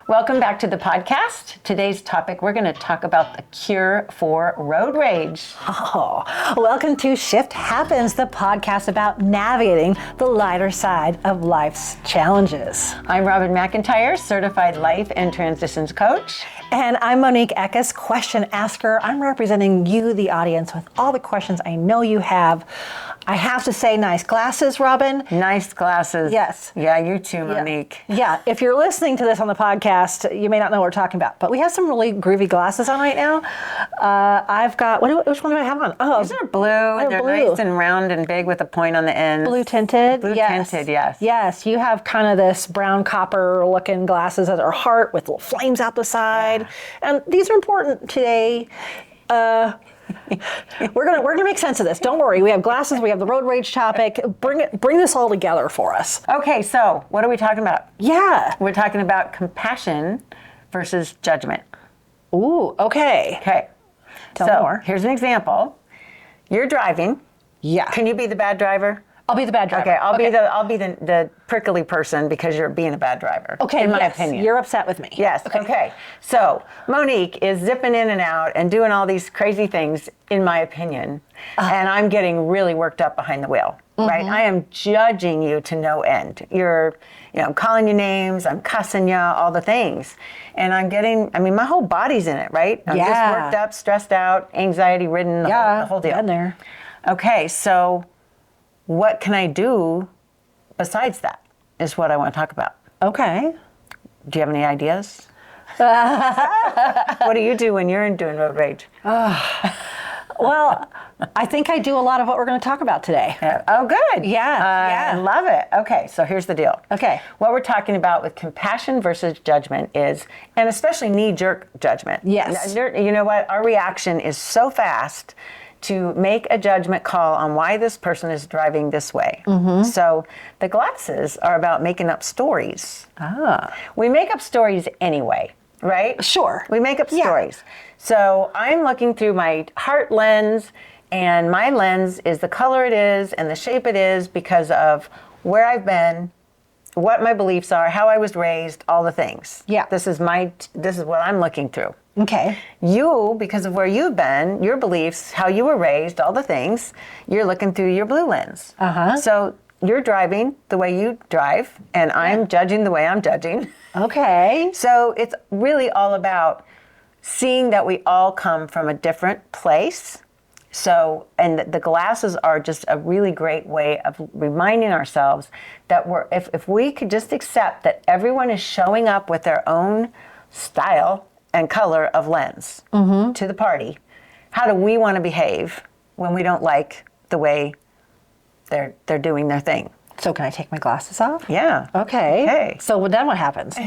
Welcome back to the podcast. Today's topic, we're going to talk about the cure for road rage. Oh, welcome to Shift Happens, the podcast about navigating the lighter side of life's challenges. I'm Robin McIntyre, certified life and transitions coach. And I'm Monique Eckes, question asker. I'm representing you, the audience, with all the questions I know you have. I have to say, nice glasses, Robin. Nice glasses. Yes. Yeah, you too, Monique. Yeah, if you're listening to this on the podcast, you may not know what we're talking about, but we have some really groovy glasses on right now. I've got, which one do I have on? Oh, these are blue. They're blue. Nice and round and big with a point on the end. Blue tinted. Blue tinted, yes. Yes, you have kind of this brown copper looking glasses that are heart with little flames out the side. Yeah. And these are important today. We're gonna make sense of this. Don't worry. We have glasses. We have the road rage topic. Bring this all together for us. Okay. So what are we talking about? Yeah. We're talking about compassion versus judgment. Ooh. Okay. Okay. Tell me more. Here's an example. You're driving. Yeah. Can you be the bad driver? I'll be the bad driver. Okay. I'll be the prickly person because you're being a bad driver. Okay. In my opinion. You're upset with me. Yes. Okay. So Monique is zipping in and out and doing all these crazy things, in my opinion, and I'm getting really worked up behind the wheel. Mm-hmm. Right. I am judging you to no end. I'm calling you names. I'm cussing you, all the things, and my whole body's in it. Right. I'm just worked up, stressed out, anxiety ridden. The whole deal. Been there. Okay. So what can I do besides that is what I want to talk about. Okay. Do you have any ideas? What do you do when you're doing road rage? Well, I think I do a lot of what we're going to talk about today. Oh, good. Yeah. I love it. Okay, so here's the deal. Okay. What we're talking about with compassion versus judgment is, and especially knee-jerk judgment. Yes. You know what? Our reaction is so fast to make a judgment call on why this person is driving this way. Mm-hmm. So the glasses are about making up stories. We make up stories anyway, right? Sure. We make up stories. So I'm looking through my heart lens, and my lens is the color it is and the shape it is because of where I've been, what my beliefs are, how I was raised, all the things. Yeah. This is what I'm looking through. Okay. You, because of where you've been, your beliefs, how you were raised, all the things, you're looking through your blue lens. So you're driving the way you drive, and I'm judging the way I'm judging. Okay. So it's really all about seeing that we all come from a different place. So, and the glasses are just a really great way of reminding ourselves that if we could just accept that everyone is showing up with their own style and color of lens to the party, how do we want to behave when we don't like the way they're doing their thing? So can I take my glasses off? Yeah. Okay. So then what happens?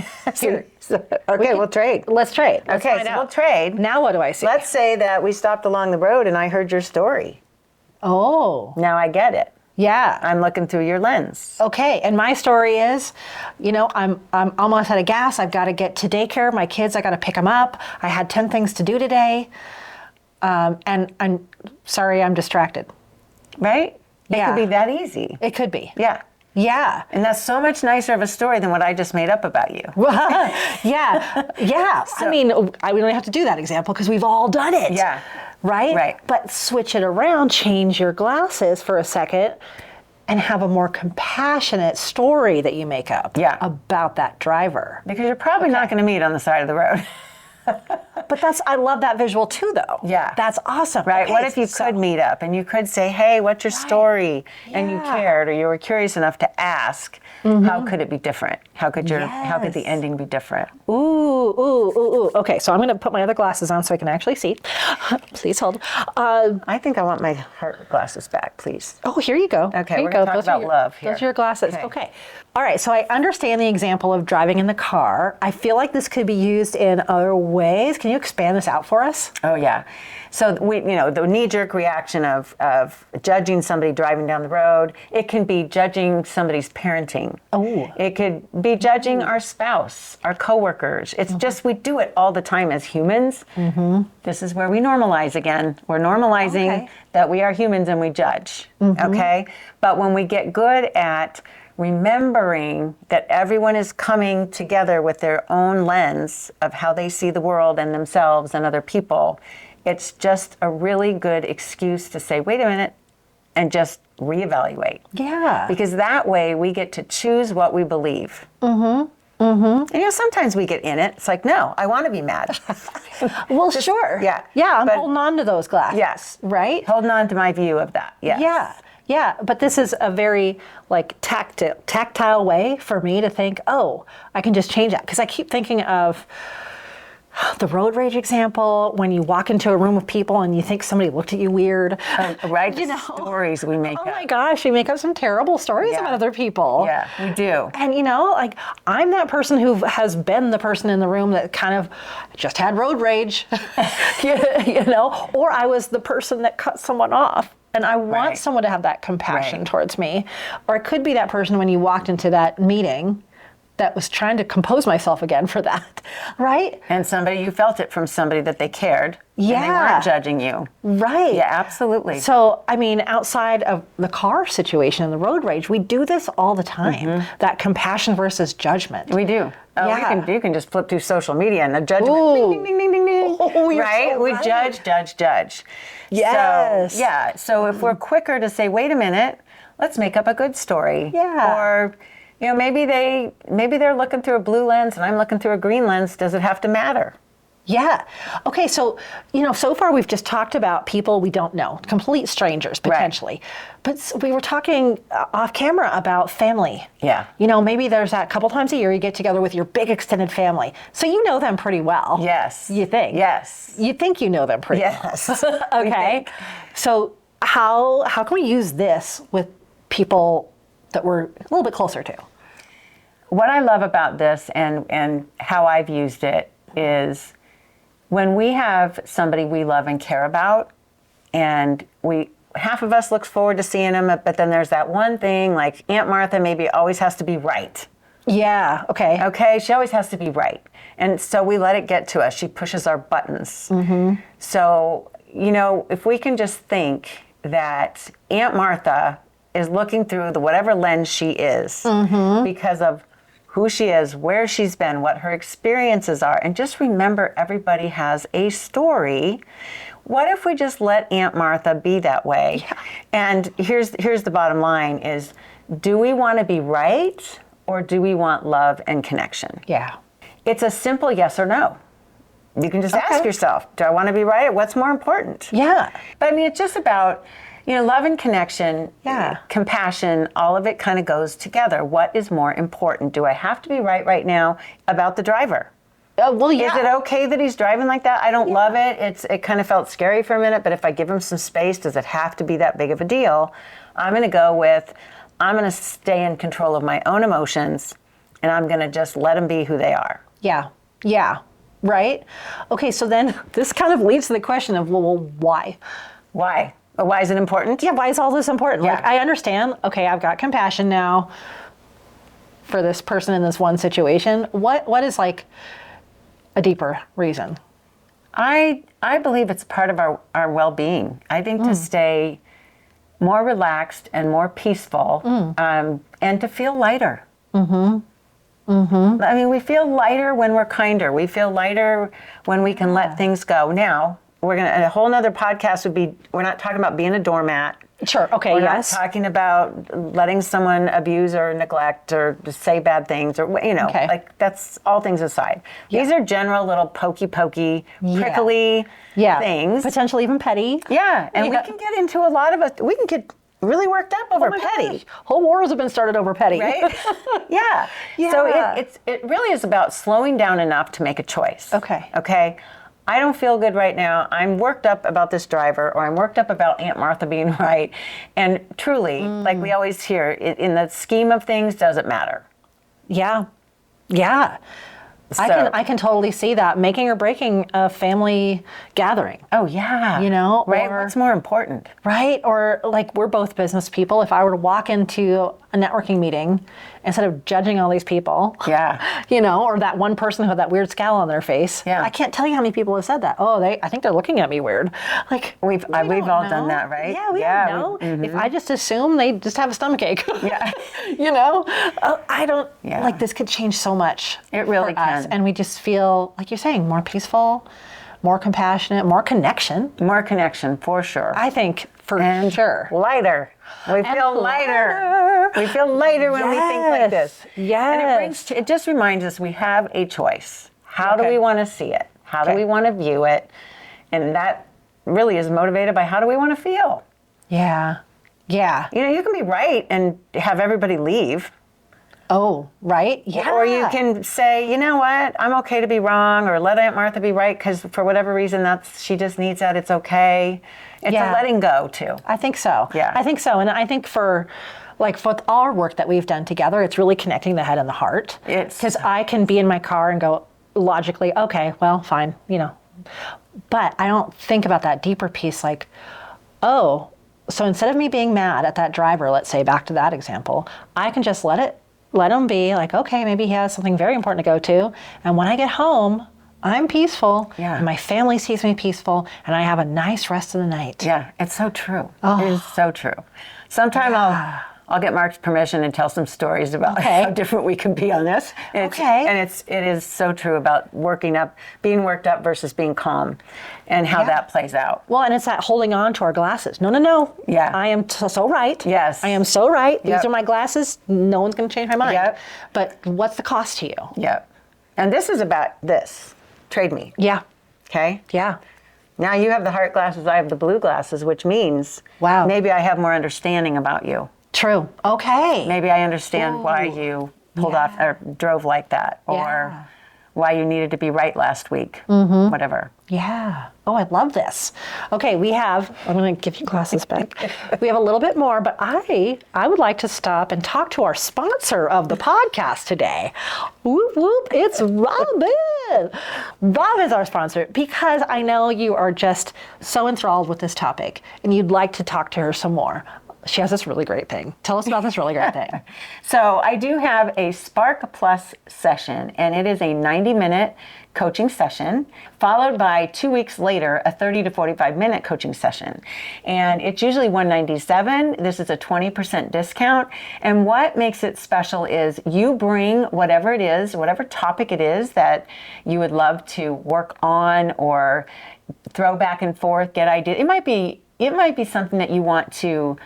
We'll trade. Let's trade. Let's Okay, find so out. we'll trade. Now what do I see? Let's say that we stopped along the road and I heard your story. Oh. Now I get it. Yeah. I'm looking through your lens. Okay, and my story is, I'm almost out of gas. I've got to get to daycare. My kids, I got to pick them up. I had 10 things to do today, and I'm sorry, I'm distracted. Right? It Yeah. could be that easy. It could be. Yeah. Yeah. And that's so much nicer of a story than what I just made up about you. Yeah. I mean, we don't have to do that example because we've all done it. Yeah. Right? But switch it around, change your glasses for a second, and have a more compassionate story that you make up about that driver. Because you're probably not going to meet on the side of the road. But I love that visual too, though. Yeah. That's awesome. Right. Okay, What if you could meet up and you could say, hey, what's your story? And you cared, or you were curious enough to ask, how could it be different? How could the ending be different? Ooh. Okay, so I'm going to put my other glasses on so I can actually see. Please hold. I think I want my heart glasses back, please. Oh, here you go. Okay, here we're you going go. to talk about love here. Those are your glasses. Okay. All right, so I understand the example of driving in the car. I feel like this could be used in other ways. Can you expand this out for us? Oh, yeah. So the knee-jerk reaction of judging somebody driving down the road, it can be judging somebody's parenting. Oh. It could be judging our spouse, our coworkers. It's just, we do it all the time as humans. This is where we normalize again. We're normalizing that we are humans and we judge, okay? But when we get good at remembering that everyone is coming together with their own lens of how they see the world and themselves and other people, it's just a really good excuse to say, wait a minute, and just reevaluate. Yeah. Because that way we get to choose what we believe. Mm-hmm. Mm-hmm. And sometimes we get in it. It's like, no, I want to be mad. Well, sure. Yeah. Yeah, I'm holding on to those glasses. Yes. Right? Holding on to my view of that. Yes. Yeah. Yeah, but this is a very tactile way for me to think, oh, I can just change that. Because I keep thinking of the road rage example, when you walk into a room of people and you think somebody looked at you weird. Right? The stories we make up. Oh my gosh, we make up some terrible stories about other people. Yeah, we do. And like, I'm that person who has been the person in the room that kind of just had road rage, or I was the person that cut someone off. And I want someone to have that compassion towards me. Or it could be that person when you walked into that meeting that was trying to compose myself again for that, right? And you felt it from somebody that they cared. Yeah. And they weren't judging you. Right. Yeah, absolutely. So, I mean, outside of the car situation and the road rage, we do this all the time, that compassion versus judgment. We do. Oh, Yeah. you can just flip through social media and the judgment, ding, ding, ding, ding, ding, Oh, you're right? so We right. judge. Yes. So if we're quicker to say, wait a minute, let's make up a good story. Yeah. Or, maybe they're looking through a blue lens and I'm looking through a green lens. Does it have to matter? Yeah. Okay, so, so far we've just talked about people we don't know, complete strangers, potentially. But we were talking off camera about family. Yeah. Maybe there's that couple times a year you get together with your big extended family. So you know them pretty well. Yes. You think? Yes. You think you know them pretty well. Yes. Okay. So how can we use this with people that we're a little bit closer to? What I love about this and how I've used it is when we have somebody we love and care about, and half of us looks forward to seeing them, but then there's that one thing, like Aunt Martha maybe always has to be right. Yeah, okay. Okay, she always has to be right. And so we let it get to us. She pushes our buttons. Mm-hmm. So, if we can just think that Aunt Martha is looking through whatever lens she is because of who she is, where she's been, what her experiences are, and just remember everybody has a story. What if we just let Aunt Martha be that way? Yeah. And here's the bottom line is, do we want to be right or do we want love and connection? Yeah. It's a simple yes or no. You can just ask yourself, do I want to be right or what's more important? Yeah. But I mean, it's just about love and connection, Yeah. compassion, all of it kind of goes together. What is more important? Do I have to be right now about the driver? Well, yeah. Is it okay that he's driving like that? I don't love it. It kind of felt scary for a minute, but if I give him some space, does it have to be that big of a deal? I'm going to stay in control of my own emotions, and I'm going to just let them be who they are. Yeah. Yeah. Right? Okay, so then this kind of leads to the question of, well, why? Why? Why is it important? Yeah, why is all this important? Yeah. Like, I understand, okay, I've got compassion now for this person in this one situation. What is like a deeper reason? I believe it's part of our well-being. I think to stay more relaxed and more peaceful and to feel lighter. I mean, we feel lighter when we're kinder. We feel lighter when we can let things go. Now, a whole nother podcast would be, we're not talking about being a doormat. Sure, okay, We're yes. not talking about letting someone abuse or neglect or just say bad things or, Okay. like that's all things aside. Yeah. These are general little pokey, prickly things. Potentially even petty. Yeah, and Yeah. we can get into a lot of it. We can get really worked up over Oh my petty. gosh. Whole wars have been started over petty. Right? Yeah. Yeah. So it really is about slowing down enough to make a choice. Okay. Okay. I don't feel good right now. I'm worked up about this driver, or I'm worked up about Aunt Martha being right. And truly, like we always hear, in the scheme of things, does it matter? Yeah. Yeah. So- I can totally see that, making or breaking a family gathering. Oh yeah. Right? What's more important? Right? Or like, we're both business people. If I were to walk into a networking meeting, instead of judging all these people, Yeah. you know, or that one person who had that weird scowl on their face. Yeah. I can't tell you how many people have said that. Oh, I think they're looking at me weird. Like We've we all don't done know. that, right? Yeah, we Yeah, don't know. If I just assume they just have a stomachache, Yeah. you know, I don't, Yeah. like this could change so much. It really for us. can. And we just feel, like you're saying, more peaceful, more compassionate, more connection. More connection, for sure. I think for And sure. lighter. We feel lighter. We feel lighter when we think like this. Yes. And it just reminds us we have a choice. How do Okay. we want to see it? How do Okay. we want to view it? And that really is motivated by how do we want to feel? Yeah. Yeah. You know, you can be right and have everybody leave. Oh, right? Yeah. Or you can say, you know what, I'm okay to be wrong, or let Aunt Martha be right because for whatever reason she just needs that. It's okay. It's Yeah. a letting go too. I think so. Yeah. I think so. And I think for our work that we've done together, it's really connecting the head and the heart. Because I can be in my car and go logically, okay, well, fine, you know. But I don't think about that deeper piece like, oh, so instead of me being mad at that driver, let's say back to that example, I can just let him be like, okay, maybe he has something very important to go to. And when I get home, I'm peaceful. Yeah. And my family sees me peaceful. And I have a nice rest of the night. Yeah, it's so true. It is so true. Sometime I'll get Mark's permission and tell some stories about Okay. how different we can be on this. And Okay. it is so true about being worked up versus being calm, and how Yeah. that plays out. Well, and it's that holding on to our glasses. No. Yeah. I am so right. Yes. I am so right. Yep. These are my glasses. No one's going to change my mind. Yep. But what's the cost to you? Yep. And this is about this. Trade me. Yeah. Okay. Yeah. Now you have the heart glasses, I have the blue glasses, which means Wow. maybe I have more understanding about you. True. Okay. Maybe I understand why you pulled off or drove like that, or Yeah. why you needed to be right last week, whatever. Yeah. Oh, I love this. Okay, I'm going to give you glasses back. We have a little bit more, but I would like to stop and talk to our sponsor of the podcast today. Whoop, whoop, it's Robin. Robin's our sponsor because I know you are just so enthralled with this topic and you'd like to talk to her some more. She has this really great thing. Tell us about this really great thing. So I do have a Spark Plus session, and it is a 90-minute coaching session, followed by 2 weeks later, a 30 to 45-minute coaching session. And it's usually $197. This is a 20% discount. And what makes it special is you bring whatever it is, whatever topic it is that you would love to work on or throw back and forth, get ideas. It might be something that you want to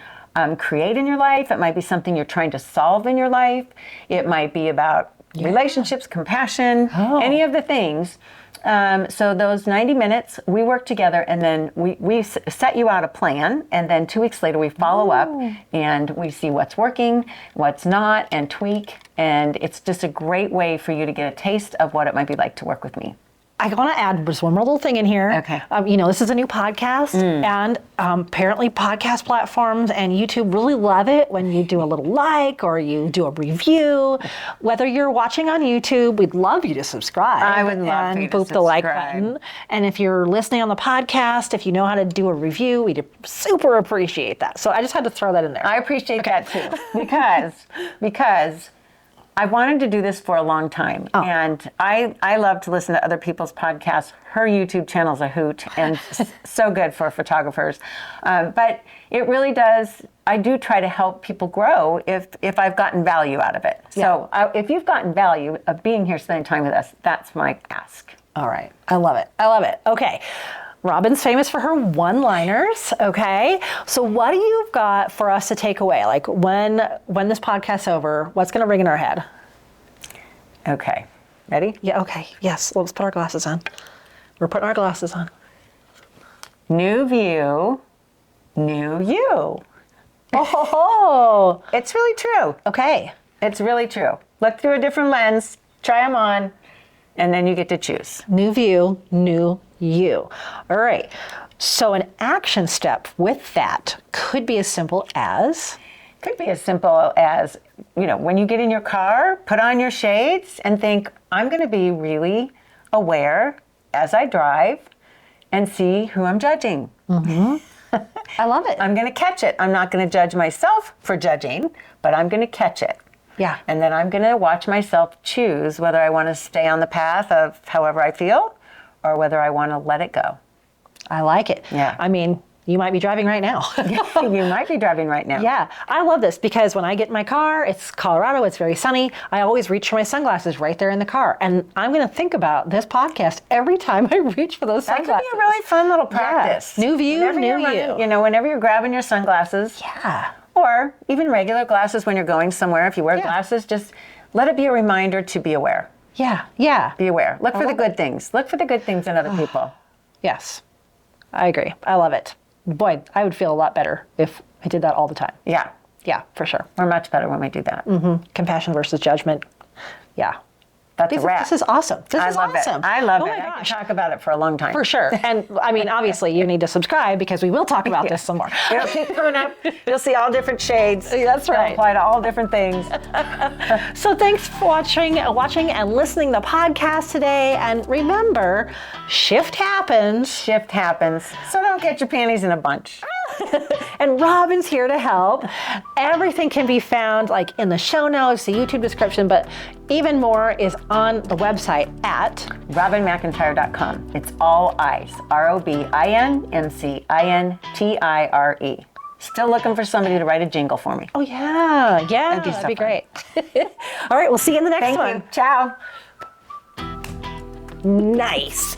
create in your life. It might be something you're trying to solve in your life. It might be about relationships, compassion, any of the things. So those 90 minutes, we work together, and then we set you out a plan, and then 2 weeks later we follow up and we see what's working, what's not, and tweak. And it's just a great way for you to get a taste of what it might be like to work with me. I want to add just one more little thing in here. Okay. This is a new podcast, and apparently podcast platforms and YouTube really love it when you do a little like or you do a review. Whether you're watching on YouTube, we'd love you to subscribe. I would love for you and to boop the like subscribe. button. And if you're listening on the podcast, if you know how to do a review, we'd super appreciate that. So I just had to throw that in there. I appreciate that too, because I wanted to do this for a long time, and I love to listen to other people's podcasts. Her YouTube channel's a hoot and so good for photographers. But it really does, I do try to help people grow if I've gotten value out of it. So if you've gotten value of being here, spending time with us, that's my ask. All right. I love it. I love it. Okay. Robin's famous for her one-liners, okay? So what do you got for us to take away? Like when this podcast's over, what's going to ring in our head? Okay. Ready? Yeah, okay. Yes, let's put our glasses on. We're putting our glasses on. New view, new you. Oh, It's really true. okay. It's really true. Look through a different lens, try them on, and then you get to choose. New view, new you. All right. So an action step with that could be as simple as... Could be as simple as, when you get in your car, put on your shades and think, I'm going to be really aware as I drive and see who I'm judging. I love it. I'm going to catch it. I'm not going to judge myself for judging, but I'm going to catch it. Yeah. And then I'm going to watch myself choose whether I want to stay on the path of however I feel or whether I want to let it go. I like it. Yeah. I mean, you might be driving right now. You might be driving right now. Yeah, I love this because when I get in my car, it's Colorado, it's very sunny. I always reach for my sunglasses right there in the car. And I'm going to think about this podcast every time I reach for those That sunglasses. could be a really fun little practice. New view, Whenever new you're you. You know, whenever you're grabbing your sunglasses. Yeah. Or even regular glasses when you're going somewhere. If you wear glasses, just let it be a reminder to be aware. Yeah, yeah. Be aware. Look for the love good things. Look for the good things in other people. Yes, I agree. I love it. Boy, I would feel a lot better if I did that all the time. Yeah. Yeah, for sure. We're much better when we do that. Compassion versus judgment. Yeah. That's a wrap. This is awesome. This is love awesome. it. I love Oh it. my I could gosh. talk about it for a long time. For sure. And I mean, obviously, you need to subscribe because we will talk about this some more. It'll keep coming up. You'll see all different shades. That's They'll right. apply to all different things. So thanks for watching and listening to the podcast today. And remember, shift happens. Shift happens. So don't get your panties in a bunch. And Robin's here to help. Everything can be found like in the show notes, the YouTube description, but even more is on the website at RobinMcIntyre.com. It's all I's. RobinMcIntire. Still looking for somebody to write a jingle for me. Oh yeah, That'd be so that'd be fun. great. All right, we'll see you in the next Thank one. you. Ciao. Nice.